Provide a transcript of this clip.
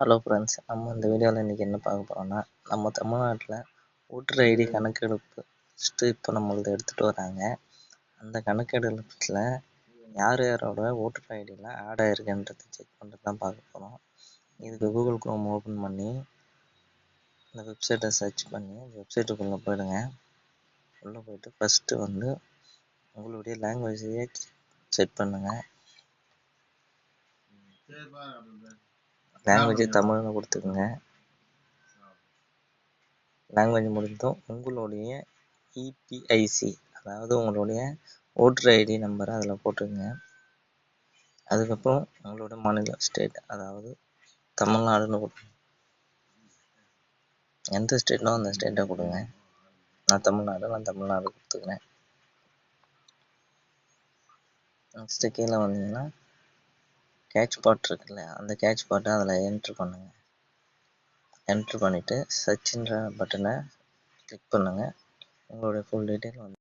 Hello friends, நம்ம இந்த வீடியோவில் இன்றைக்கி என்ன பார்க்க போகிறோம்னா, நம்ம தமிழ்நாட்டில் ஓட்டர் ஐடி கணக்கெடுப்பு ஃபஸ்ட்டு இப்போ நம்மளது எடுத்துகிட்டு வராங்க. அந்த கணக்கெடுப்பில் யார் யாரோட ஓட்டர் ஐடியில் ஆட் ஆகிருக்குன்றதை செக் பண்ணிட்டு தான் பார்க்க போகிறோம். இதுக்கு கூகுள் குரோம் ஓப்பன் பண்ணி இந்த வெப்சைட்டை சர்ச் பண்ணி வெப்சைட்டுக்குள்ளே போயிடுங்க. உள்ளே போய்ட்டு ஃபஸ்ட்டு உங்களுடைய லாங்குவேஜையே செட் பண்ணுங்கள். லாங்குவேஜ் தமிழ்னு கொடுத்துக்குங்க. லாங்குவேஜ் முடிந்ததும் உங்களுடைய இபிஐசி, அதாவது உங்களுடைய ஓட்டர் ஐடி நம்பரை அதில் போட்டுருங்க. அதுக்கப்புறம் உங்களோட மாநிலம் ஸ்டேட், அதாவது தமிழ்நாடுன்னு கொடுங்க. எந்த ஸ்டேட்னோ அந்த ஸ்டேட்டை கொடுங்க. நான் தமிழ்நாடு கொடுத்துக்கிறேன். நெக்ஸ்ட்டு கீழே வந்தீங்கன்னா கேட்ச் பாட் இருக்குல்ல, அந்த கேட்ச் பாட்டை அதில் என்ட்ரு பண்ணுங்கள். என்ட்ரு பண்ணிவிட்டு சர்ச்ன்ற பட்டனை கிளிக் பண்ணுங்கள். உங்களுடைய ஃபுல் டீட்டெயில்